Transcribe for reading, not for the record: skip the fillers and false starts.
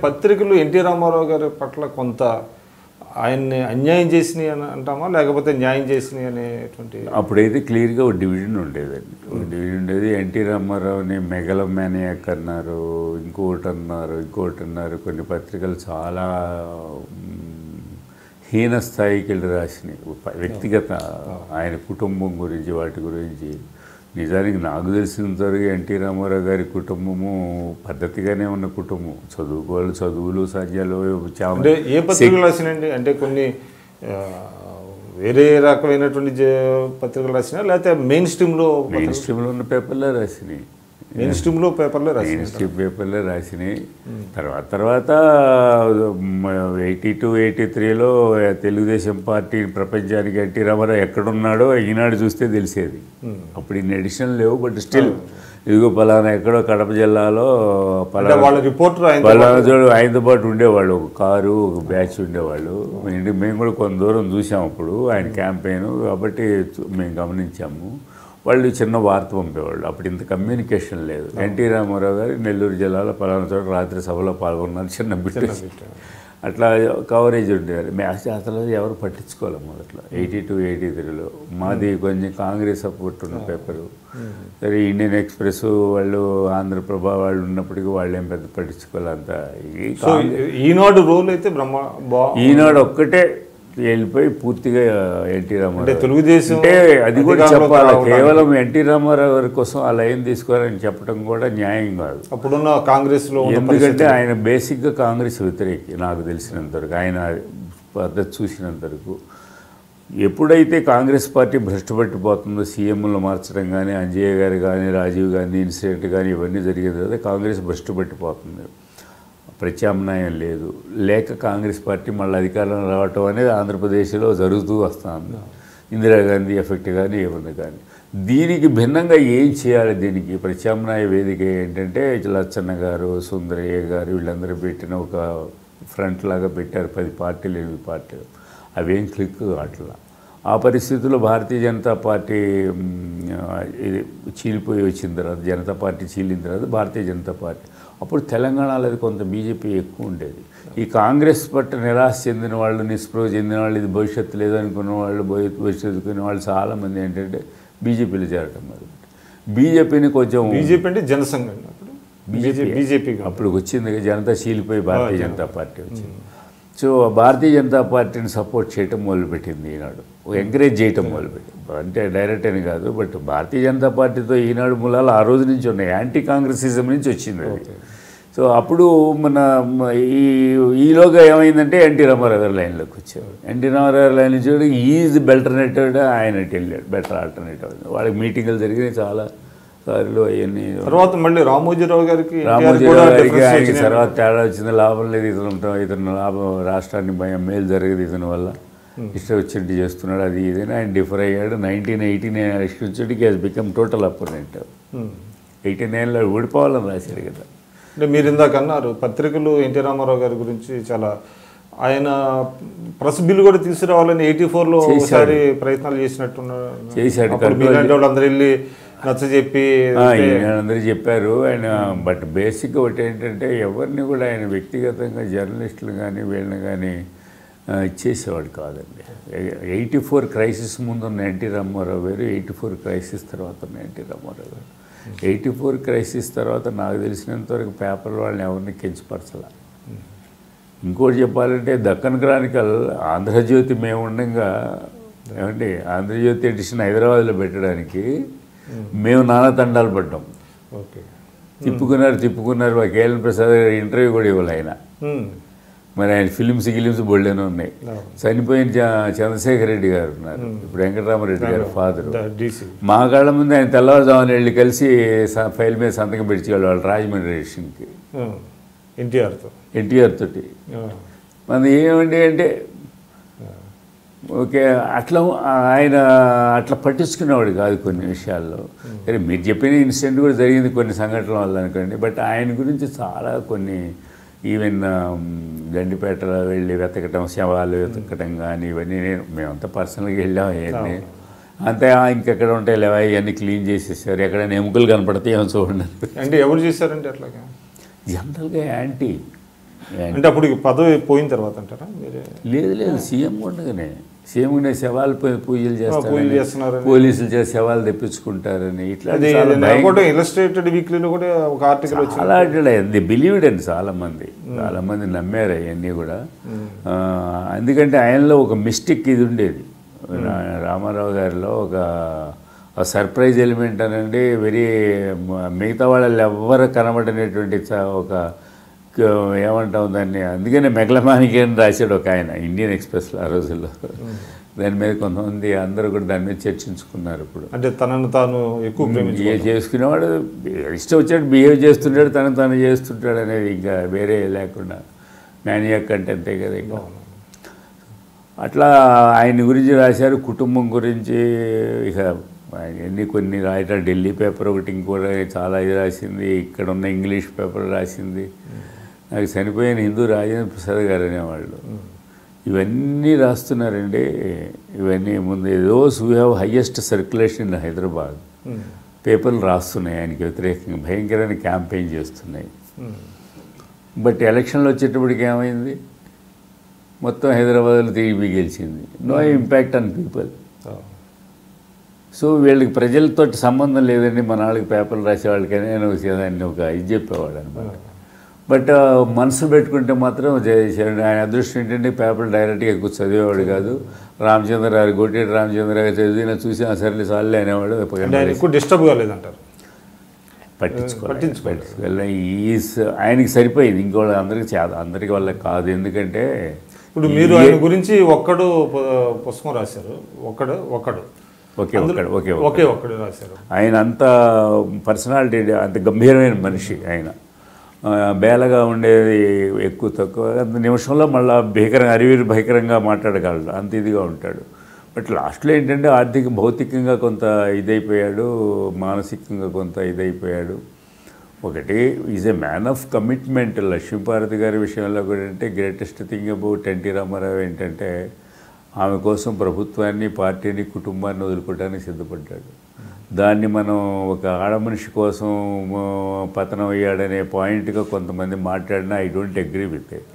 పత్రికలు ఎన్టీ రామారావు గారి పట్ల కొంత ఆయన్ని అన్యాయం చేసినాయి అని అంటామా, లేకపోతే న్యాయం చేసినాయి అనేటువంటి? అప్పుడైతే క్లియర్గా ఒక డివిజన్ ఉండేదండి. ఒక డివిజన్ ఉండేది. ఎన్టీ రామారావుని మెగలోమానియాక్ అన్నారు, ఇంకోటి అన్నారు. కొన్ని పత్రికలు చాలా హీన స్థాయికి వెళ్ళి రాసినాయి వ్యక్తిగత ఆయన కుటుంబం గురించి, వాటి గురించి. నిజానికి నాకు తెలిసినంతవరకు ఎన్టీ రామారావు గారి కుటుంబము పద్ధతిగానే ఉన్న కుటుంబం. చదువులు సత్యాలు అంటే ఏ పత్రికలు రాసినండి? అంటే కొన్ని వేరే రకమైనటువంటి పత్రికలు రాసినా, లేకపోతే మెయిన్ స్ట్రీమ్లో ఉన్న పేపర్లో రాసినాయి. మెయిన్ స్ట్రీమ్లో పేపర్లో రాసినాయి. తర్వాత 82, 83లో తెలుగుదేశం పార్టీ ప్రపంచానికి ఎన్టీ రామారావు ఎక్కడున్నాడో ఈనాడు చూస్తే తెలిసేది. అప్పుడు ఇన్ని ఎడిషన్ లేవు, బట్ స్టిల్ ఇదిగో పలానా ఎక్కడో కడప జిల్లాలో వాళ్ళ రిపోర్టర్ పలానా చోటు ఆయనతో పాటు ఉండేవాళ్ళు. ఒక కారు, ఒక బ్యాచ్ ఉండేవాళ్ళు. మేము కూడా కొంత దూరం చూసాము అప్పుడు ఆయన క్యాంపెయిన్, కాబట్టి మేము గమనించాము. వాళ్ళు చిన్న వార్త పంపేవాళ్ళు. అప్పుడు ఇంత కమ్యూనికేషన్ లేదు. ఎన్టీ రామారావు గారు నెల్లూరు జిల్లాలో పలానా చోట రాత్రి సభలో పాల్గొన్నారు, చిన్న బిట్ అట్లా కవరేజ్ ఉండేవారు. అసలు ఎవరు పట్టించుకోవాలి మొదట్లో 82, 83లో. మాది కొంచెం కాంగ్రెస్ సపోర్ట్ ఉన్న పేపరు. సరే ఇండియన్ ఎక్స్ప్రెస్ వాళ్ళు, ఆంధ్రప్రభ వాళ్ళు ఉన్నప్పటికీ వాళ్ళు ఏం పెద్ద పట్టించుకోవాలి అంత. ఈనాడు రోల్ అయితే ఈనాడు ఒక్కటే వెళ్ళిపోయి పూర్తిగా ఎన్టీ రామారావు తెలుగుదేశం అంటే అది కూడా చెప్పాలి. కేవలం ఎన్టీ రామారావు గారి కోసం ఆ లైన్ తీసుకోవాలని చెప్పడం కూడా న్యాయం కాదు అప్పుడున్న కాంగ్రెస్లో. ఎందుకంటే ఆయన బేసిక్గా కాంగ్రెస్ వ్యతిరేకి నాకు తెలిసినంతవరకు, ఆయన పద్ధతి చూసినంతవరకు. ఎప్పుడైతే కాంగ్రెస్ పార్టీ భ్రష్టుపట్టిపోతుందో, సీఎంలు మార్చడం కానీ, అంజయ్య గారు కానీ, రాజీవ్ గాంధీ ఇన్సిడెంట్ కానీ ఇవన్నీ జరిగిన తర్వాత కాంగ్రెస్ భ్రష్టుపట్టిపోతుంది. ప్రత్యామ్నాయం లేక కాంగ్రెస్ పార్టీ మళ్ళీ అధికారంలో రావటం అనేది ఆంధ్రప్రదేశ్లో జరుగుతూ వస్తుంది. ఇందిరాగాంధీ ఎఫెక్ట్ కానీ ఏముంది కానీ. దీనికి భిన్నంగా ఏం చేయాలి? దీనికి ప్రత్యామ్నాయ వేదిక ఏంటంటే లచ్చన్న గారు, సుందరయ్య గారు వీళ్ళందరూ పెట్టిన ఒక ఫ్రంట్ లాగా పెట్టారు. 10 పార్టీలు, 8 పార్టీలు. అవేం క్లిక్ అట్లా. ఆ పరిస్థితుల్లో భారతీయ జనతా పార్టీ ఇది చీలిపోయి వచ్చిన తర్వాత, జనతా పార్టీ చీలిన తర్వాత భారతీయ జనతా పార్టీ, అప్పుడు తెలంగాణలో అది కొంత బీజేపీ ఎక్కువ ఉండేది. ఈ కాంగ్రెస్ పట్ల నిరాశ చెందిన వాళ్ళు, నిస్పృహ చెందిన వాళ్ళు, ఇది భవిష్యత్తు లేదనుకున్న వాళ్ళు, భవిష్యత్తుకునే వాళ్ళు చాలామంది ఏంటంటే బీజేపీలో చేరటం మొదలుపెట్టి. బీజేపీని కొంచెం బీజేపీ అంటే జనసంఘం బీజేపీ అప్పుడు వచ్చింది. జనతా చీలిపోయి భారతీయ జనతా పార్టీ వచ్చింది. సో భారతీయ జనతా పార్టీని సపోర్ట్ చేయటం మొదలుపెట్టింది ఈనాడు, ఎంకరేజ్ చేయటం మొదలుపెట్టింది. అంటే డైరెక్ట్ అని కాదు, బట్ భారతీయ జనతా పార్టీతో ఈనాడు మూలాలు ఆ రోజు నుంచి ఉన్నాయి. యాంటీ కాంగ్రెసిజం నుంచి వచ్చింది అది. సో అప్పుడు మన ఈలోగా ఏమైందంటే ఎన్టీ రామారావు గారు లైన్లోకి వచ్చారు. ఎన్టీ రామారావు గారు లైన్ నుంచి ఈజ్ బెల్టర్నేటివ్ ఆయన వెళ్ళాడు, బెటర్ ఆల్టర్నేటివ్. వాళ్ళకి మీటింగులు జరిగినాయి చాలా సార్లు. అవన్నీ తర్వాత మళ్ళీ రామోజీరావు గారికి ఆయనకి తర్వాత తేడా వచ్చింది. లాభం లేదు ఇతను లాభం, రాష్ట్రాన్ని మేలు జరగదు ఇతని వల్ల, ఇష్టం వచ్చినట్టు చేస్తున్నాడు, అది ఇదని ఆయన డిఫర్ అయ్యాడు. 1989 ఎలక్షన్ వచ్చేటికి హాజ్ బికమ్ టోటల్ అపోనెంట్. 89లో ఓడిపోవాలని రాశారు కదా. అంటే మీరు ఇందాక అన్నారు పత్రికలు ఎన్టీ రామారావు గారి గురించి చాలా, ఆయన ప్రెస్ బిల్ కూడా తీసుకురావాలని 84లో ఒకసారి ప్రయత్నాలు చేశాడు. వాళ్ళందరూ వెళ్ళి నచ్చజెప్పి అందరూ చెప్పారు ఆయన. బట్ బేసిక్గా ఒకటి ఏంటంటే ఎవరిని కూడా ఆయన వ్యక్తిగతంగా జర్నలిస్టులు కానీ వీళ్ళని కానీ ఇచ్చేసేవాడు కాదండి. 84 క్రైసిస్ ముందు ఉన్న ఎన్టీ రామారావు గారు, 84 క్రైసిస్ తర్వాత ఉన్న ఎన్టీ రామారావు గారు. 84 క్రైసిస్ తర్వాత నాకు తెలిసినంతవరకు పేపర్ వాళ్ళని ఎవరిని కించపరచాల. ఇంకోటి చెప్పాలంటే దక్కన్ క్రానికల్, ఆంధ్రజ్యోతి మేము ఉండగా ఏమండి, ఆంధ్రజ్యోతి ఎడిషన్ హైదరాబాద్లో పెట్టడానికి మేము నానా తండాలు పడ్డాం. తిప్పుకున్నారు. కేఎల్ ప్రసాద్ గారు ఇంటర్వ్యూ కూడా ఇవ్వాలి ఆయన. మరి ఆయన ఫిలిమ్స్ బొళ్ళేనే ఉన్నాయి. చనిపోయిన చంద్రశేఖర్ రెడ్డి గారు ఉన్నారు, ఇప్పుడు వెంకటరామరెడ్డి గారు ఫాదరు. మా కాళ్ళ ముందు ఆయన తెల్లవారుజామున వెళ్ళి కలిసి ఫైల్ మీద సంతకం పెట్టేవాళ్ళు వాళ్ళు రాజమండ్రి ఎడిషన్కి ఎన్టీఆర్ తోటి. మన ఏమండి అంటే ఓకే అట్లా ఆయన అట్లా పట్టించుకునేవాడు కాదు కొన్ని విషయాల్లో. సరే మీరు చెప్పిన ఇన్సిడెంట్ కూడా జరిగింది కొన్ని సంఘటనల వల్ల అనుకోండి, బట్ ఆయన గురించి చాలా కొన్ని ఈవెన్ గండిపేటలో వెళ్ళి వెతకటం, శవాలు వెతకటం కానీ ఇవన్నీ మేమంతా పర్సనల్గా వెళ్ళాం. అవన్నీ అంతే ఇంకెక్కడ ఉంటాయి లేవా, ఇవన్నీ క్లీన్ చేసేసారు. ఎక్కడైనా ఎముకలు కనపడితే ఏమో చూడండి అంటే ఎవరు చేశారంటే అట్లాగా జనరల్గా యాంటీ అంటే అప్పుడు పదవి పోయిన తర్వాత అంటారా మీరే? లేదు సీఎం సీఎంగానే శవాలు పూజలు చేస్తారు, పోలీసులు చేసి శవాలు తెప్పించుకుంటారని ఇట్లా ఇలస్ట్రేటెడ్ వీక్లీలో కూడా ఒక ఆర్టికల్ వచ్చింది. అలా ది బిలీవ్డ్ అని చాలామంది నమ్మారు అవన్నీ కూడా. ఎందుకంటే ఆయనలో ఒక మిస్టేక్ ఇది ఉండేది, రామారావు గారిలో ఒక సర్ప్రైజ్ ఎలిమెంట్ అనండి, మిగతా వాళ్ళు ఎవ్వరు కనబడనేటువంటి ఒక ఏమంటాం దాన్ని, అందుకనే మెగలమానికి అని రాశాడు ఒక ఆయన ఇండియన్ ఎక్స్ప్రెస్లో ఆ రోజుల్లో. దాని మీద కొంతమంది అందరూ కూడా దాని మీద చర్చించుకున్నారు. ఇప్పుడు అంటే తనను తాను ఎక్కువ చేసుకునేవాడు, ఇష్టం వచ్చాడు బిహేవ్ చేస్తుంటాడు, తను చేస్తుంటాడు అనేది ఇంకా వేరే లేకుండా మ్యానియాక్ అంటే అంతే కదా. ఇంకా అట్లా ఆయన గురించి రాశారు, కుటుంబం గురించి. ఇక కొన్ని రాయటం, ఢిల్లీ పేపర్ ఒకటి ఇంకోటి చాలా ఇది రాసింది, ఇక్కడ ఉన్న ఇంగ్లీష్ పేపర్ రాసింది. నాకు చనిపోయిన హిందూ రాజేంద్ర ప్రసాద్ గారు అనేవాళ్ళు. ఇవన్నీ రాస్తున్నారండి. ఇవన్నీ ముందు ఏదో we have highest circulation in Hyderabad పేపర్లు రాస్తున్నాయి, ఆయనకి వ్యతిరేకంగా భయంకరమైన క్యాంపెయిన్ చేస్తున్నాయి. బట్ ఎలక్షన్లు వచ్చేటప్పటికి ఏమైంది, మొత్తం హైదరాబాద్లో టీడీపీ గెలిచింది. No impact on people. So వీళ్ళకి ప్రజలతో సంబంధం లేదండి, మన వాళ్ళకి పేపర్లు రాసేవాళ్ళకనే నేను దాన్ని ఒక ఇది చెప్పేవాడు అనమాట. బట్ మనసు పెట్టుకుంటే మాత్రం ఆయన అదృష్టం ఏంటంటే పేపర్ డైరెక్ట్గా ఎక్కువ చదివేవాడు కాదు. రామచంద్రరావు గోటేటి రామచంద్రరావు చదివినా చూసి సర్లే సార్లే అనేవాడు. ఎక్కువ డిస్టర్బ్ కాలేదంటారు, పట్టించుకోవాలి. ఆయనకి సరిపోయింది, ఇంకోళ్ళు అందరికీ వాళ్ళకి కాదు. ఎందుకంటే ఇప్పుడు మీరు ఆయన గురించి ఒక్కడు పుస్తకం రాశారు, ఒక్కడు రాశారు. ఆయన అంత పర్సనాలిటీ, అంత గంభీరమైన మనిషి. ఆయన బేలగా ఉండేది ఎక్కువ తక్కువ, అంత నిమిషంలో మళ్ళీ భయంకరంగా మాట్లాడగలడు, అంత ఇదిగా ఉంటాడు. బట్ లాస్ట్లో ఏంటంటే భౌతికంగా కొంత ఇదైపోయాడు, మానసికంగా కొంత ఇదైపోయాడు. ఒకటి is a man of commitment. Lakshmi Parvathi గారి విషయంలో కూడా అంటే greatest thing about NT Ramarao ఏంటంటే ఆమె కోసం ప్రభుత్వాన్ని, పార్టీని, కుటుంబాన్ని వదులుకోవడానికి సిద్ధపడ్డాడు. దాన్ని మనం ఒక ఆడమనిషి కోసం పతనం అయ్యాడనే పాయింట్గా కొంతమంది మాట్లాడినా I don't agree with it.